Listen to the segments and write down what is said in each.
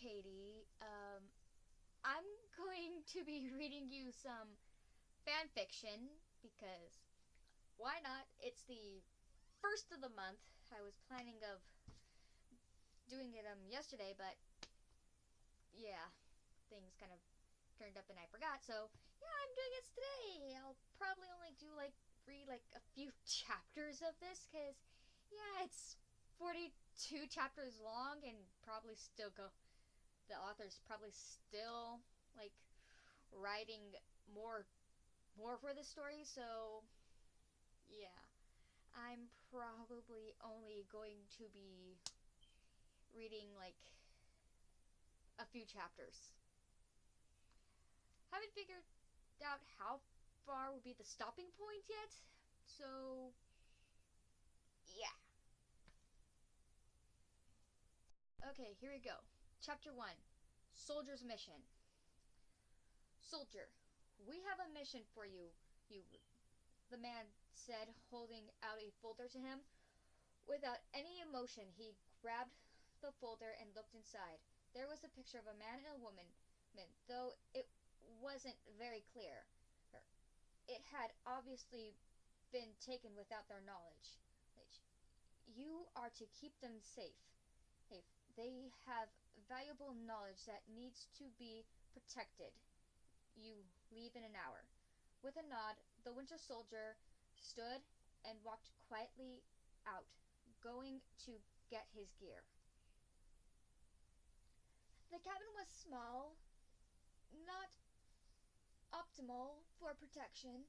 Katie. I'm going to be reading you some fan fiction because why not? It's the first of the month. I was planning of doing it yesterday, but yeah, things kind of turned up and I forgot. So yeah, I'm doing it today. I'll probably only read a few chapters of this because yeah, it's 42 chapters long and probably still go. The author's probably still like writing more for the story, so yeah, I'm probably only going to be reading like a few chapters. Haven't figured out how far would be the stopping point yet, so yeah. Okay, here we go. Chapter 1, Soldier's Mission. Soldier, we have a mission for you, the man said, holding out a folder to him. Without any emotion, he grabbed the folder and looked inside. There was a picture of a man and a woman, though it wasn't very clear. It had obviously been taken without their knowledge. You are to keep them safe. They have valuable knowledge that needs to be protected. You leave in an hour. With a nod, the Winter Soldier stood and walked quietly out, going to get his gear. The cabin was small, not optimal for protection,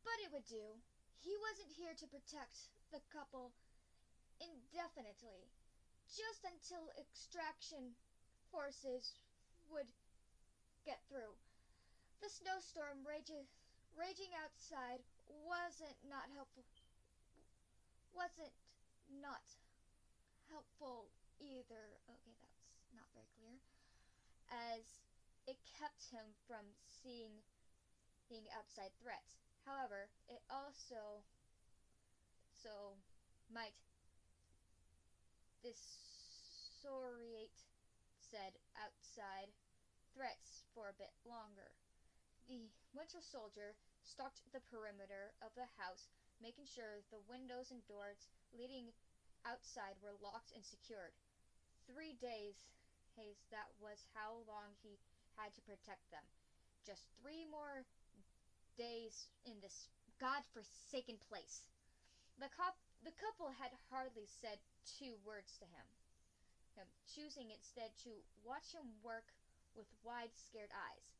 but it would do. He wasn't here to protect the couple indefinitely, just until extraction forces would get through. The snowstorm raging outside wasn't not helpful either. Okay, that's not very clear. As it kept him from seeing outside threats. However, it also might disorientate said outside threats for a bit longer. The Winter Soldier stalked the perimeter of the house, making sure the windows and doors leading outside were locked and secured. 3 days, that was how long he had to protect them. Just 3 more days in this god-forsaken place. The couple had hardly said 2 words to him, choosing instead to watch him work with wide, scared eyes.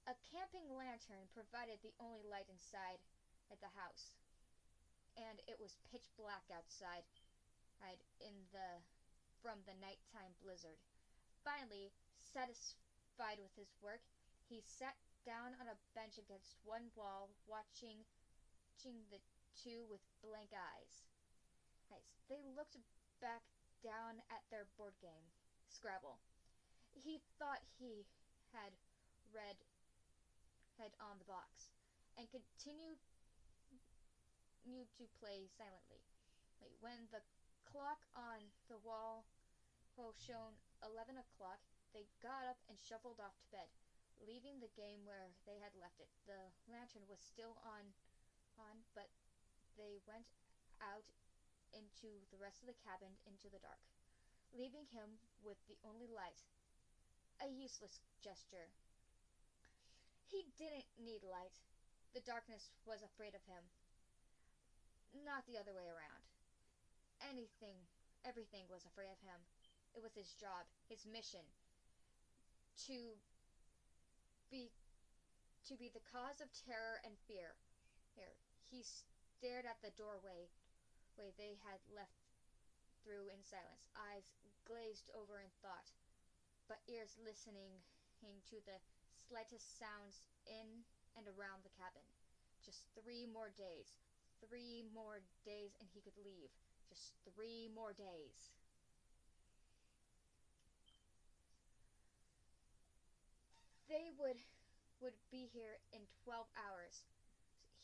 A camping lantern provided the only light inside at the house, and it was pitch black outside from the nighttime blizzard. Finally, satisfied with his work, he sat down on a bench against one wall, watching the two with blank eyes. They looked back down at their board game, Scrabble. He thought he had read on the box, and continued to play silently. When the clock on the wall shone 11 o'clock, they got up and shuffled off to bed, leaving the game where they had left it. The lantern was still on, but they went out into the rest of the cabin into the dark, leaving him with the only light. A useless gesture. He didn't need light. The darkness was afraid of him. Not the other way around. Everything was afraid of him. It was his job, his mission, to be the cause of terror and fear. He stared at the doorway they had left through in silence, eyes glazed over in thought, but ears listening to the slightest sounds in and around the cabin. Just 3 more days. 3 more days and he could leave. Just 3 more days. They would be here in 12 hours.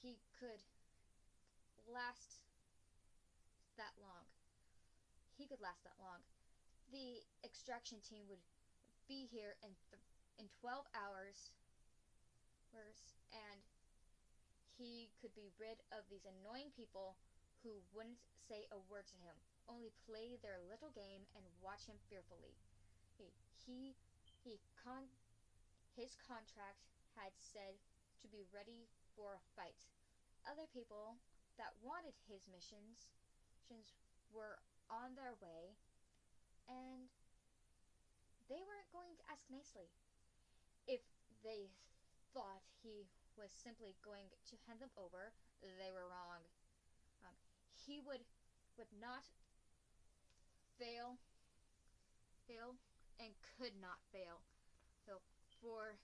He could last that long. The extraction team would be here in 12 hours, and he could be rid of these annoying people who wouldn't say a word to him, only play their little game and watch him fearfully. He, he, he his contract had said to be ready for a fight. Other people that wanted his missions were on their way, and they weren't going to ask nicely. If they thought he was simply going to hand them over, they were wrong. He would not fail, and could not fail. So for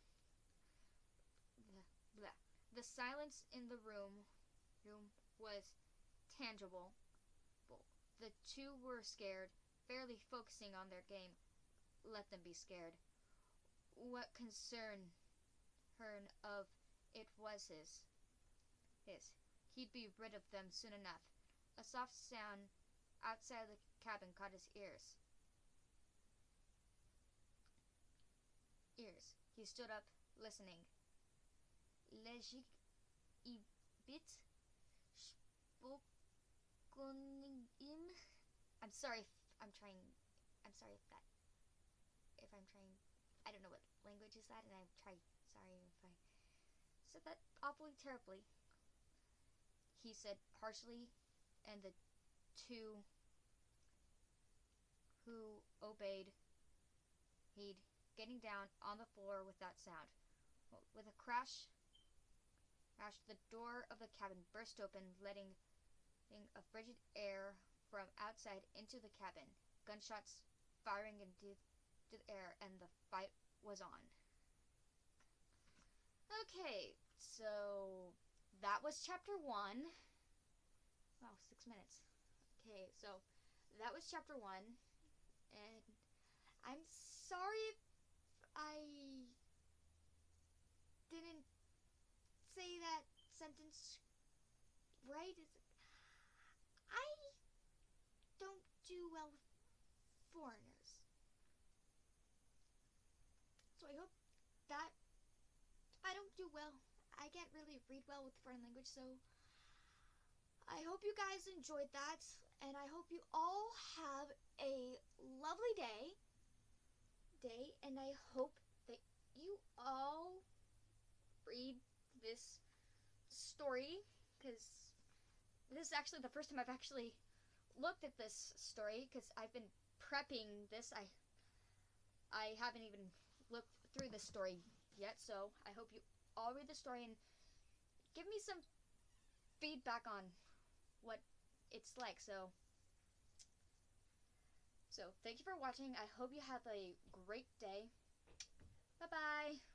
the silence in the room was tangible. The two were scared, barely focusing on their game. Let them be scared. What concern her of it was his. He'd be rid of them soon enough. A soft sound outside the cabin caught his ears. He stood up, listening. Lejik ibit spokonim. I'm sorry if I'm trying. I'm sorry if I'm trying. I don't know what language is that, and I'm trying. Sorry if I said that awfully terribly. He said harshly, and the two who obeyed, he'd getting down on the floor without sound. With a crash, the door of the cabin burst open, letting a frigid air from outside into the cabin. Gunshots firing into the air, and the fight was on. Okay, so that was chapter 1. Wow, 6 minutes. Okay, so that was chapter 1, and I'm sorry if I didn't say that sentence right. I don't do well with foreigners, so I hope that I don't do well. I can't really read well with foreign language, so I hope you guys enjoyed that, and I hope you all have a lovely day, and I hope that you all read this story, because this is actually the first time I've actually looked at this story, because I've been prepping this. I haven't even looked through this story yet, so I hope you all read the story and give me some feedback on what it's like. So thank you for watching. I hope you have a great day. Bye bye.